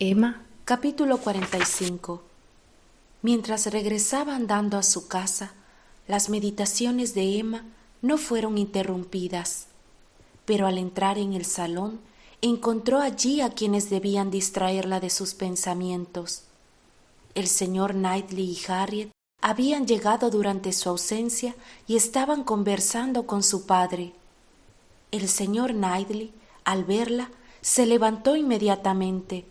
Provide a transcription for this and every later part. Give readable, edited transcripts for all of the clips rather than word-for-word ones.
Emma, capítulo 45. Mientras regresaba andando a su casa, las meditaciones de Emma no fueron interrumpidas, pero al entrar en el salón, encontró allí a quienes debían distraerla de sus pensamientos. El señor Knightley y Harriet habían llegado durante su ausencia y estaban conversando con su padre. El señor Knightley, al verla, se levantó inmediatamente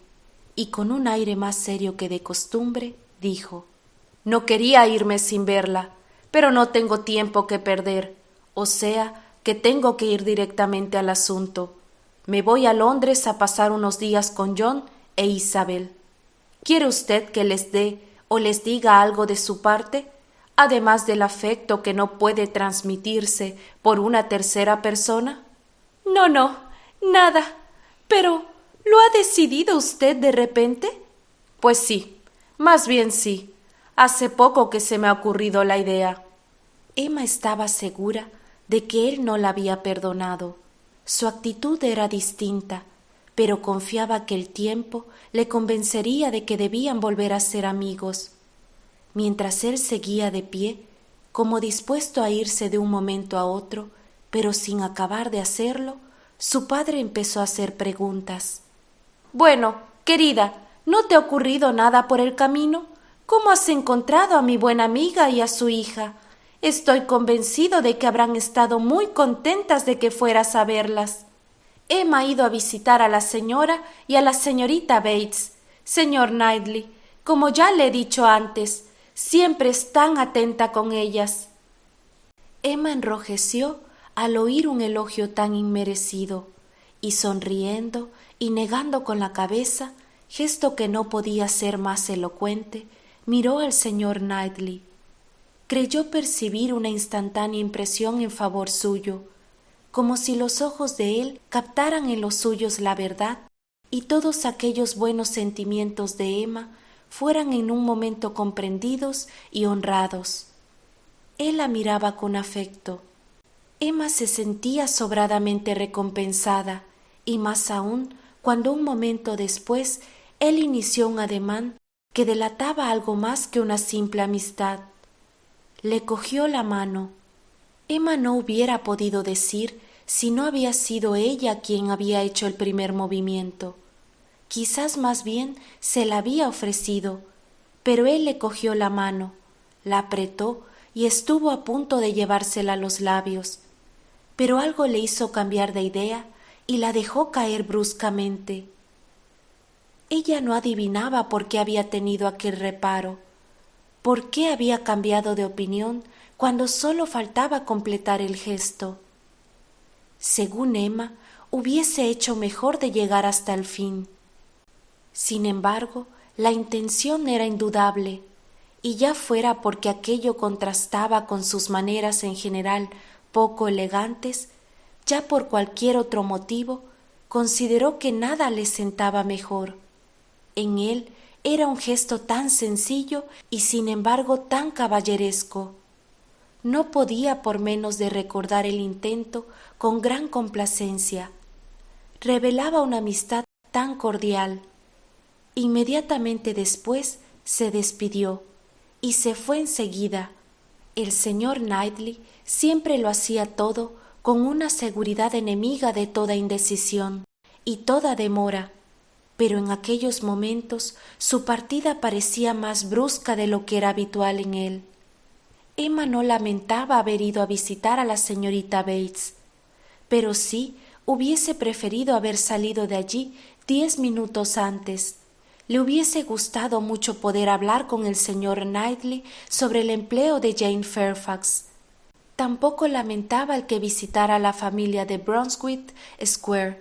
y con un aire más serio que de costumbre, dijo: «No quería irme sin verla, pero no tengo tiempo que perder, o sea, que tengo que ir directamente al asunto. Me voy a Londres a pasar unos días con John e Isabel. ¿Quiere usted que les dé o les diga algo de su parte, además del afecto que no puede transmitirse por una tercera persona?» «No, nada. Pero, ¿lo ha decidido usted de repente?» «Pues sí, más bien sí. Hace poco que se me ha ocurrido la idea». Emma estaba segura de que él no la había perdonado. Su actitud era distinta, pero confiaba que el tiempo le convencería de que debían volver a ser amigos. Mientras él seguía de pie, como dispuesto a irse de un momento a otro, pero sin acabar de hacerlo, su padre empezó a hacer preguntas. «Bueno, querida, ¿no te ha ocurrido nada por el camino? ¿Cómo has encontrado a mi buena amiga y a su hija? Estoy convencido de que habrán estado muy contentas de que fueras a verlas. Emma ha ido a visitar a la señora y a la señorita Bates. Señor Knightley, como ya le he dicho antes, siempre es tan atenta con ellas». Emma enrojeció al oír un elogio tan inmerecido, y sonriendo y negando con la cabeza, gesto que no podía ser más elocuente, miró al señor Knightley. Creyó percibir una instantánea impresión en favor suyo, como si los ojos de él captaran en los suyos la verdad y todos aquellos buenos sentimientos de Emma fueran en un momento comprendidos y honrados. Él la miraba con afecto. Emma se sentía sobradamente recompensada, y más aún cuando un momento después él inició un ademán que delataba algo más que una simple amistad. Le cogió la mano. Emma no hubiera podido decir si no había sido ella quien había hecho el primer movimiento. Quizás más bien se la había ofrecido, pero él le cogió la mano, la apretó y estuvo a punto de llevársela a los labios. Pero algo le hizo cambiar de idea y la dejó caer bruscamente. Ella no adivinaba por qué había tenido aquel reparo, por qué había cambiado de opinión cuando solo faltaba completar el gesto. Según Emma, hubiese hecho mejor de llegar hasta el fin. Sin embargo, la intención era indudable, y ya fuera porque aquello contrastaba con sus maneras en general poco elegantes, ya por cualquier otro motivo, consideró que nada le sentaba mejor. En él era un gesto tan sencillo y sin embargo tan caballeresco. No podía por menos de recordar el intento con gran complacencia. Revelaba una amistad tan cordial. Inmediatamente después se despidió y se fue enseguida. El señor Knightley siempre lo hacía todo con una seguridad enemiga de toda indecisión y toda demora, pero en aquellos momentos su partida parecía más brusca de lo que era habitual en él. Emma no lamentaba haber ido a visitar a la señorita Bates, pero sí hubiese preferido haber salido de allí 10 minutos antes. Le hubiese gustado mucho poder hablar con el señor Knightley sobre el empleo de Jane Fairfax. Tampoco lamentaba el que visitara a la familia de Brunswick Square,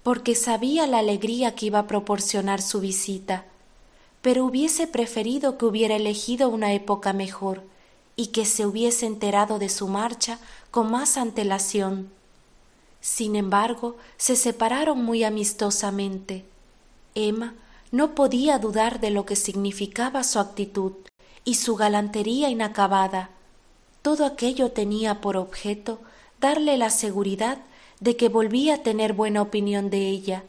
porque sabía la alegría que iba a proporcionar su visita, pero hubiese preferido que hubiera elegido una época mejor y que se hubiese enterado de su marcha con más antelación. Sin embargo, se separaron muy amistosamente. Emma no podía dudar de lo que significaba su actitud y su galantería inacabada. Todo aquello tenía por objeto darle la seguridad de que volvía a tener buena opinión de ella.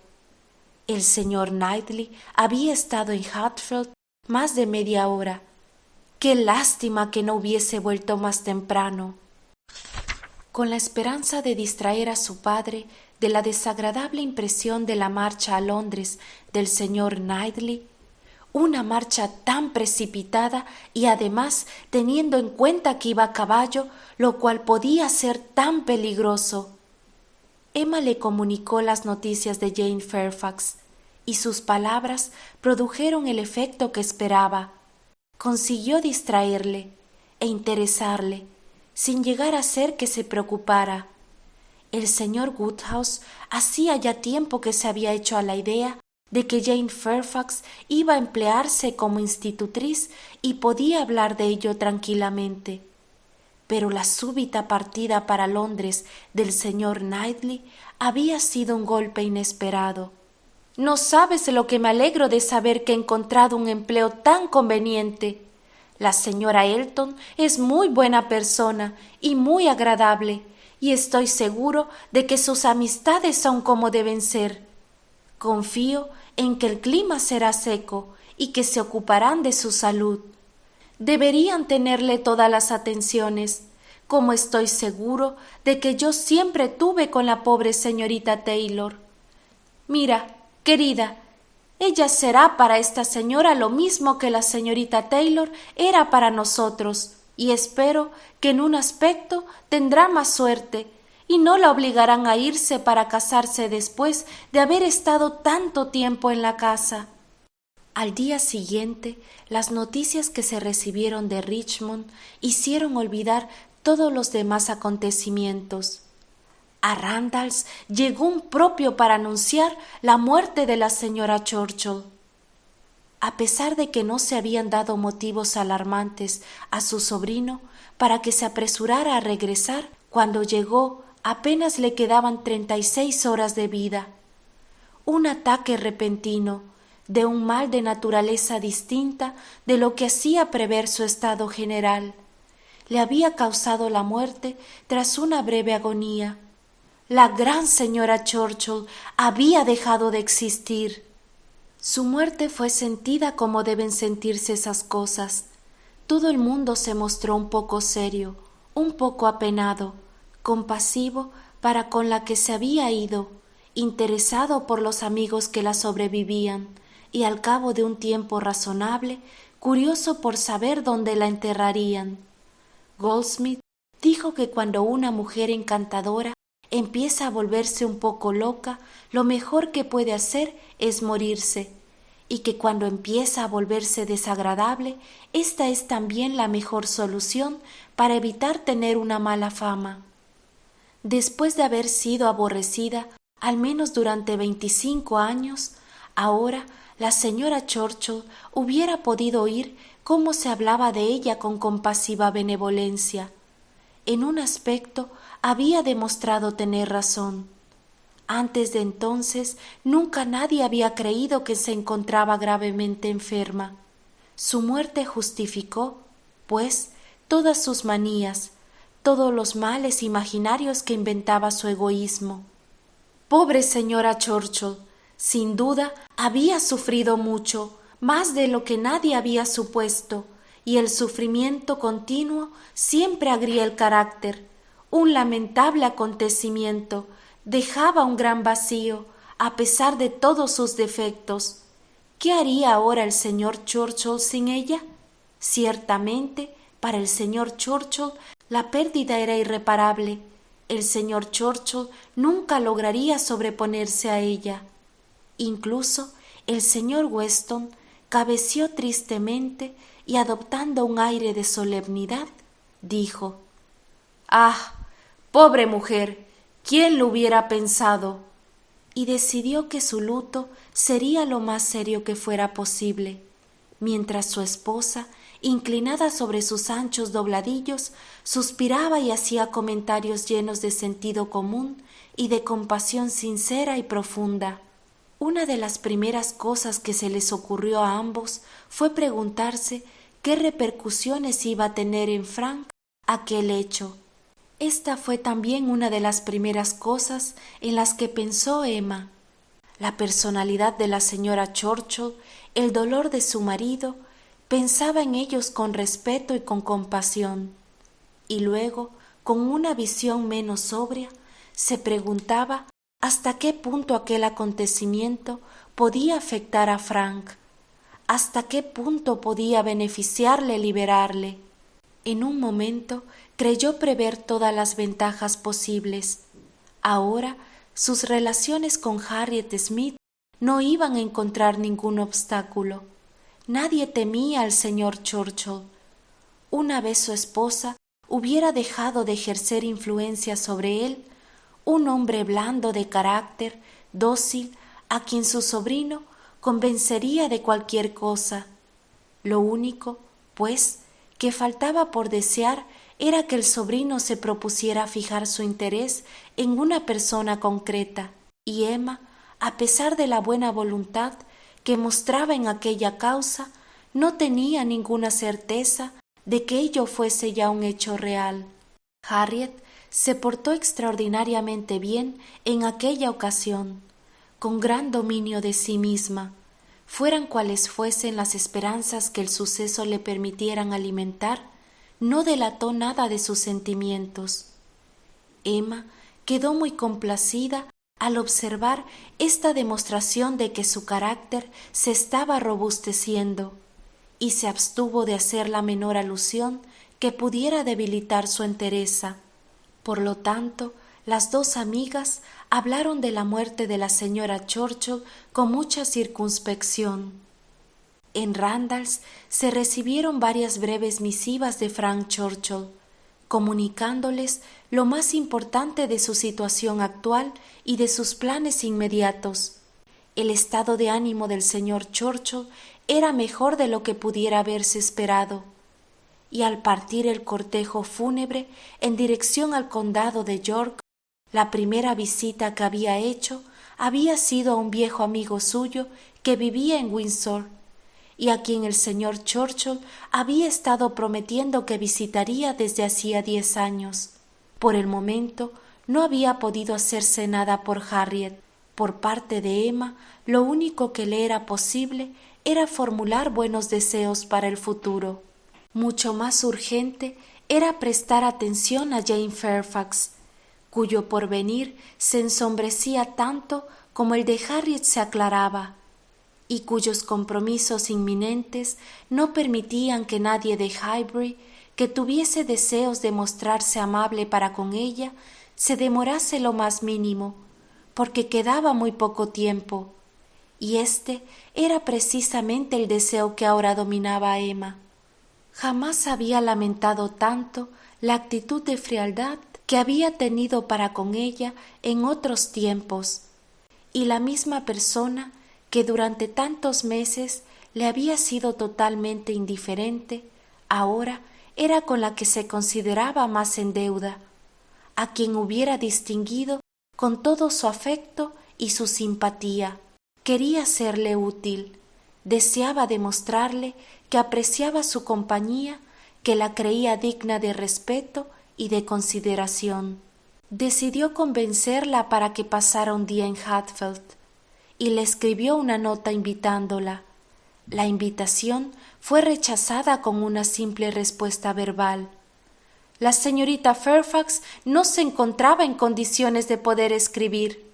El señor Knightley había estado en Hatfield más de media hora. ¡Qué lástima que no hubiese vuelto más temprano! Con la esperanza de distraer a su padre de la desagradable impresión de la marcha a Londres del señor Knightley, una marcha tan precipitada y además teniendo en cuenta que iba a caballo, lo cual podía ser tan peligroso. Emma le comunicó las noticias de Jane Fairfax, y sus palabras produjeron el efecto que esperaba. Consiguió distraerle e interesarle, sin llegar a ser que se preocupara. El señor Woodhouse hacía ya tiempo que se había hecho a la idea de que Jane Fairfax iba a emplearse como institutriz y podía hablar de ello tranquilamente. Pero la súbita partida para Londres del señor Knightley había sido un golpe inesperado. No sabes lo que me alegro de saber que he encontrado un empleo tan conveniente. La señora Elton es muy buena persona y muy agradable, y estoy seguro de que sus amistades son como deben ser. Confío en que el clima será seco y que se ocuparán de su salud. Deberían tenerle todas las atenciones, como estoy seguro de que yo siempre tuve con la pobre señorita Taylor. Mira, querida, ella será para esta señora lo mismo que la señorita Taylor era para nosotros, y espero que en un aspecto tendrá más suerte, y no la obligarán a irse para casarse después de haber estado tanto tiempo en la casa. Al día siguiente, las noticias que se recibieron de Richmond hicieron olvidar todos los demás acontecimientos. A Randalls llegó un propio para anunciar la muerte de la señora Churchill. A pesar de que no se habían dado motivos alarmantes a su sobrino para que se apresurara a regresar, cuando llegó apenas le quedaban 36 horas de vida. Un ataque repentino de un mal de naturaleza distinta de lo que hacía prever su estado general le había causado la muerte tras una breve agonía. La gran señora Churchill había dejado de existir. Su muerte fue sentida como deben sentirse esas cosas. Todo el mundo se mostró un poco serio, un poco apenado, compasivo para con la que se había ido, interesado por los amigos que la sobrevivían, y al cabo de un tiempo razonable, curioso por saber dónde la enterrarían. Goldsmith dijo que cuando una mujer encantadora empieza a volverse un poco loca, lo mejor que puede hacer es morirse, y que cuando empieza a volverse desagradable, esta es también la mejor solución para evitar tener una mala fama. Después de haber sido aborrecida, al menos durante 25 años, ahora la señora Churchill hubiera podido oír cómo se hablaba de ella con compasiva benevolencia. En un aspecto había demostrado tener razón. Antes de entonces nunca nadie había creído que se encontraba gravemente enferma. Su muerte justificó, pues, todas sus manías, todos los males imaginarios que inventaba su egoísmo. Pobre señora Churchill, sin duda había sufrido mucho, más de lo que nadie había supuesto, y el sufrimiento continuo siempre agria el carácter. Un lamentable acontecimiento dejaba un gran vacío, a pesar de todos sus defectos. ¿Qué haría ahora el señor Churchill sin ella? Ciertamente, para el señor Churchill la pérdida era irreparable. El señor Churchill nunca lograría sobreponerse a ella. Incluso el señor Weston cabeció tristemente y, adoptando un aire de solemnidad, dijo: «¡Ah, pobre mujer! ¿Quién lo hubiera pensado?», y decidió que su luto sería lo más serio que fuera posible, mientras su esposa, inclinada sobre sus anchos dobladillos, suspiraba y hacía comentarios llenos de sentido común y de compasión sincera y profunda. Una de las primeras cosas que se les ocurrió a ambos fue preguntarse qué repercusiones iba a tener en Frank aquel hecho. Esta fue también una de las primeras cosas en las que pensó Emma. la personalidad de la señora Churchill, el dolor de su marido, pensaba en ellos con respeto y con compasión, y luego, con una visión menos sobria, se preguntaba hasta qué punto aquel acontecimiento podía afectar a Frank, hasta qué punto podía beneficiarle, liberarle. En un momento creyó prever todas las ventajas posibles. Ahora sus relaciones con Harriet Smith no iban a encontrar ningún obstáculo. Nadie temía al señor Churchill. Una vez su esposa hubiera dejado de ejercer influencia sobre él, un hombre blando de carácter, dócil, a quien su sobrino convencería de cualquier cosa. Lo único, pues, que faltaba por desear era que el sobrino se propusiera fijar su interés en una persona concreta, y Emma, a pesar de la buena voluntad que mostraba en aquella causa, no tenía ninguna certeza de que ello fuese ya un hecho real. Harriet se portó extraordinariamente bien en aquella ocasión, con gran dominio de sí misma. Fueran cuales fuesen las esperanzas que el suceso le permitieran alimentar, no delató nada de sus sentimientos. Emma quedó muy complacida al observar esta demostración de que su carácter se estaba robusteciendo, y se abstuvo de hacer la menor alusión que pudiera debilitar su entereza. Por lo tanto, las dos amigas hablaron de la muerte de la señora Churchill con mucha circunspección. En Randalls se recibieron varias breves misivas de Frank Churchill, comunicándoles lo más importante de su situación actual y de sus planes inmediatos. El estado de ánimo del señor Churchill era mejor de lo que pudiera haberse esperado, y al partir el cortejo fúnebre en dirección al condado de York, la primera visita que había hecho había sido a un viejo amigo suyo que vivía en Windsor, y a quien el señor Churchill había estado prometiendo que visitaría desde hacía 10 años. Por el momento no había podido hacerse nada por Harriet. Por parte de Emma, lo único que le era posible era formular buenos deseos para el futuro. Mucho más urgente era prestar atención a Jane Fairfax, cuyo porvenir se ensombrecía tanto como el de Harriet se aclaraba, y cuyos compromisos inminentes no permitían que nadie de Highbury, que tuviese deseos de mostrarse amable para con ella, se demorase lo más mínimo, porque quedaba muy poco tiempo, y este era precisamente el deseo que ahora dominaba a Emma. Jamás había lamentado tanto la actitud de frialdad que había tenido para con ella en otros tiempos, y la misma persona que durante tantos meses le había sido totalmente indiferente, ahora era con la que se consideraba más en deuda, a quien hubiera distinguido con todo su afecto y su simpatía. Quería serle útil, deseaba demostrarle que apreciaba su compañía, que la creía digna de respeto y de consideración. Decidió convencerla para que pasara un día en Hatfield, y le escribió una nota invitándola. La invitación fue rechazada con una simple respuesta verbal. La señorita Fairfax no se encontraba en condiciones de poder escribir.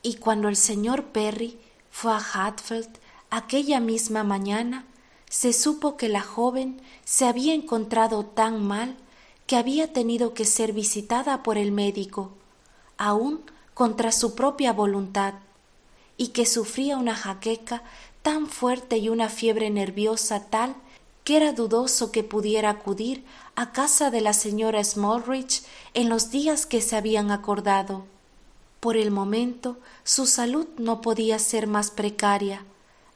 Y cuando el señor Perry fue a Hatfield aquella misma mañana, se supo que la joven se había encontrado tan mal que había tenido que ser visitada por el médico, aun contra su propia voluntad, y que sufría una jaqueca tan fuerte y una fiebre nerviosa tal que era dudoso que pudiera acudir a casa de la señora Smallridge en los días que se habían acordado. Por el momento su salud no podía ser más precaria.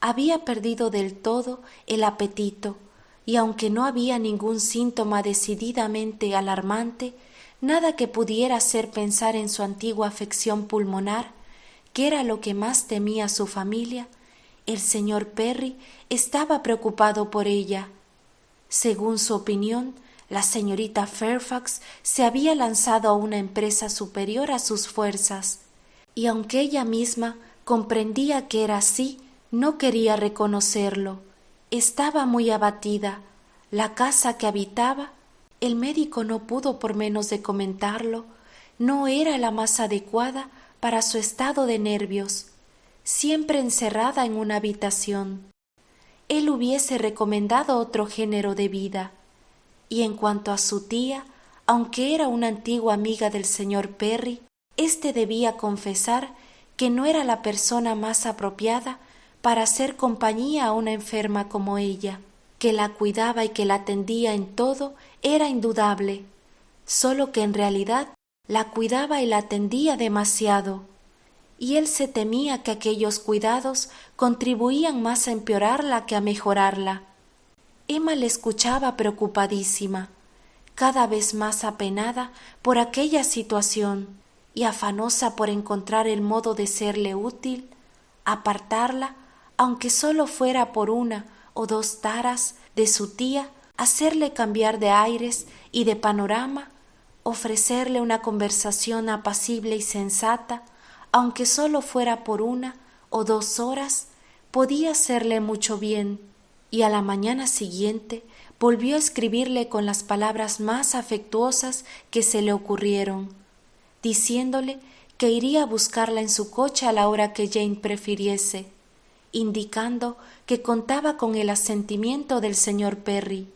Había perdido del todo el apetito, y aunque no había ningún síntoma decididamente alarmante, nada que pudiera hacer pensar en su antigua afección pulmonar, que era lo que más temía su familia, el señor Perry estaba preocupado por ella. Según su opinión, la señorita Fairfax se había lanzado a una empresa superior a sus fuerzas, y aunque ella misma Comprendía que era así, no quería reconocerlo. Estaba muy abatida. La casa que habitaba, el médico no pudo por menos de comentarlo, no era la más adecuada para su estado de nervios, siempre encerrada en una habitación. Él hubiese recomendado otro género de vida. Y en cuanto a su tía, aunque era una antigua amiga del señor Perry, éste debía confesar que no era la persona más apropiada para hacer compañía a una enferma como ella. Que la cuidaba y que la atendía en todo era indudable, solo que en realidad la cuidaba y la atendía demasiado, y él se temía que aquellos cuidados contribuían más a empeorarla que a mejorarla. Emma le escuchaba preocupadísima, cada vez más apenada por aquella situación y afanosa por encontrar el modo de serle útil, apartarla, aunque solo fuera por 1 o 2 taras, de su tía, hacerle cambiar de aires y de panorama, ofrecerle una conversación apacible y sensata, aunque solo fuera por 1 o 2 horas, podía hacerle mucho bien. Y a la mañana siguiente volvió a escribirle con las palabras más afectuosas que se le ocurrieron, diciéndole que iría a buscarla en su coche a la hora que Jane prefiriese, indicando que contaba con el asentimiento del señor Perry,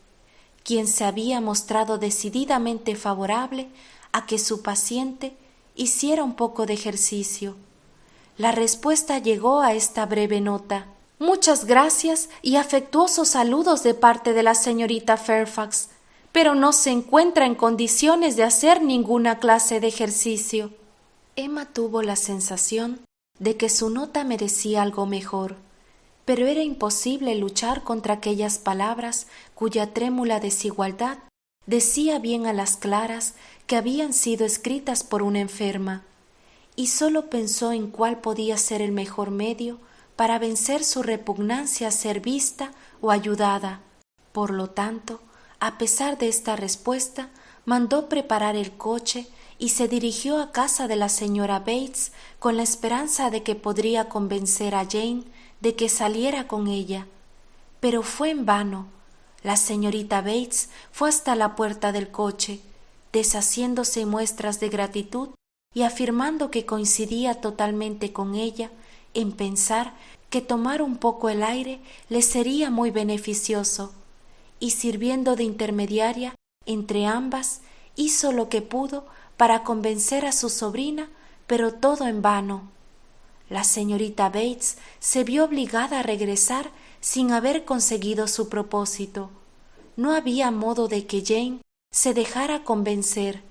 quien se había mostrado decididamente favorable a que su paciente hiciera un poco de ejercicio. La respuesta llegó a esta breve nota: muchas gracias y afectuosos saludos de parte de la señorita Fairfax, pero no se encuentra en condiciones de hacer ninguna clase de ejercicio. Emma tuvo la sensación de que su nota merecía algo mejor, pero era imposible luchar contra aquellas palabras cuya trémula desigualdad decía bien a las claras que habían sido escritas por una enferma, y sólo pensó en cuál podía ser el mejor medio para vencer su repugnancia a ser vista o ayudada. Por lo tanto, a pesar de esta respuesta, mandó preparar el coche y se dirigió a casa de la señora Bates con la esperanza de que podría convencer a Jane de que saliera con ella. Pero fue en vano. La señorita Bates fue hasta la puerta del coche, deshaciéndose en muestras de gratitud y afirmando que coincidía totalmente con ella en pensar que tomar un poco el aire le sería muy beneficioso, y sirviendo de intermediaria entre ambas, hizo lo que pudo para convencer a su sobrina, pero todo en vano. La señorita Bates se vio obligada a regresar sin haber conseguido su propósito. No había modo de que Jane se dejara convencer.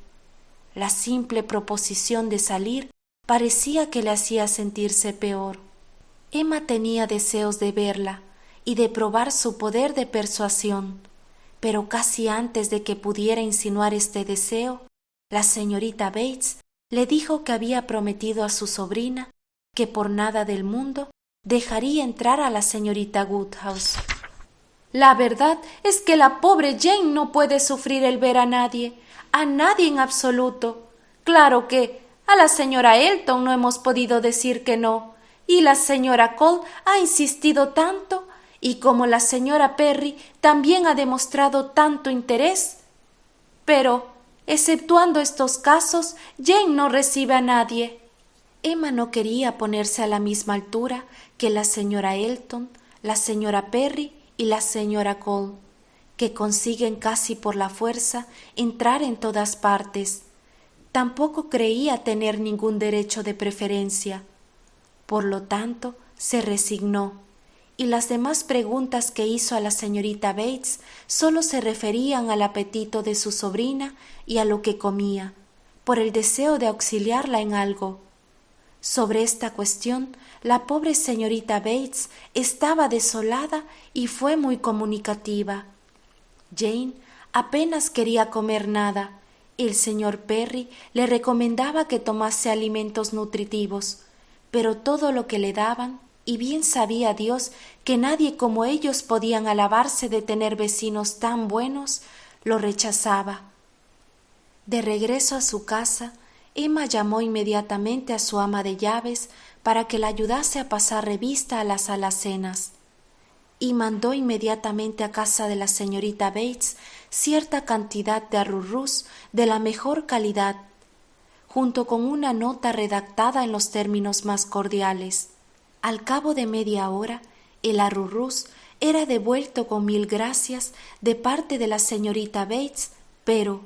La simple proposición de salir parecía que le hacía sentirse peor. Emma tenía deseos de verla y de probar su poder de persuasión, pero casi antes de que pudiera insinuar este deseo, la señorita Bates le dijo que había prometido a su sobrina que por nada del mundo dejaría entrar a la señorita Woodhouse. La verdad es que la pobre Jane no puede sufrir el ver a nadie en absoluto. Claro que a la señora Elton no hemos podido decir que no, y la señora Cole ha insistido tanto, y como la señora Perry también ha demostrado tanto interés. Pero, exceptuando estos casos, Jane no recibe a nadie. Emma no quería ponerse a la misma altura que la señora Elton, la señora Perry y la señora Cole, que consiguen casi por la fuerza entrar en todas partes. Tampoco creía tener ningún derecho de preferencia. Por lo tanto, se resignó, y las demás preguntas que hizo a la señorita Bates solo se referían al apetito de su sobrina y a lo que comía, por el deseo de auxiliarla en algo. Sobre esta cuestión, la pobre señorita Bates estaba desolada y fue muy comunicativa. Jane apenas quería comer nada. El señor Perry le recomendaba que tomase alimentos nutritivos, pero todo lo que le daban, y bien sabía Dios que nadie como ellos podían alabarse de tener vecinos tan buenos, lo rechazaba. De regreso a su casa, Emma llamó inmediatamente a su ama de llaves para que la ayudase a pasar revista a las alacenas, y mandó inmediatamente a casa de la señorita Bates cierta cantidad de arrurús de la mejor calidad, junto con una nota redactada en los términos más cordiales. Al cabo de media hora, el arrurús era devuelto con 1000 gracias de parte de la señorita Bates, pero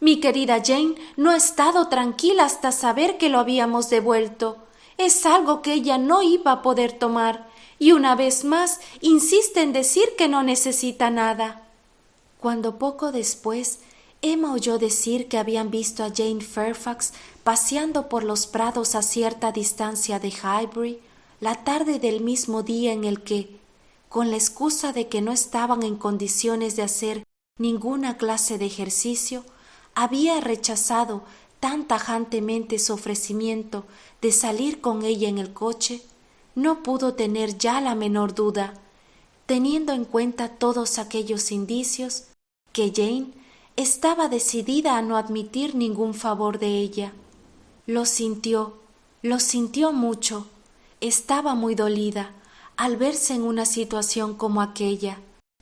mi querida Jane no ha estado tranquila hasta saber que lo habíamos devuelto. Es algo que ella no iba a poder tomar, y una vez más insiste en decir que no necesita nada. Cuando poco después Emma oyó decir que habían visto a Jane Fairfax paseando por los prados a cierta distancia de Highbury la tarde del mismo día en el que, con la excusa de que no estaban en condiciones de hacer ninguna clase de ejercicio, había rechazado tan tajantemente su ofrecimiento de salir con ella en el coche, no pudo tener ya la menor duda, teniendo en cuenta todos aquellos indicios, que Jane estaba decidida a no admitir ningún favor de ella. Lo sintió mucho. Estaba muy dolida al verse en una situación como aquella,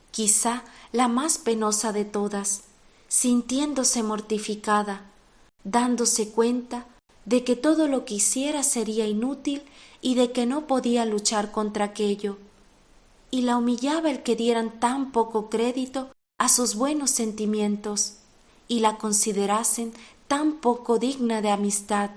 quizá la más penosa de todas, sintiéndose mortificada, dándose cuenta de que todo lo que hiciera sería inútil y de que no podía luchar contra aquello, y la humillaba el que dieran tan poco crédito a sus buenos sentimientos y la considerasen tan poco digna de amistad,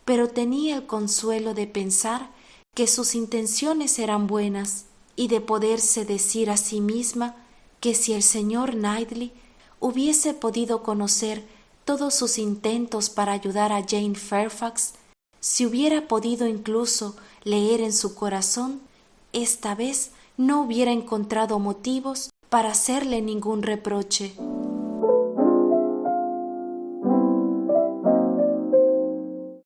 pero tenía el consuelo de pensar que sus intenciones eran buenas y de poderse decir a sí misma que si el señor Knightley hubiese podido conocer todos sus intentos para ayudar a Jane Fairfax, si hubiera podido incluso leer en su corazón, esta vez no hubiera encontrado motivos para hacerle ningún reproche.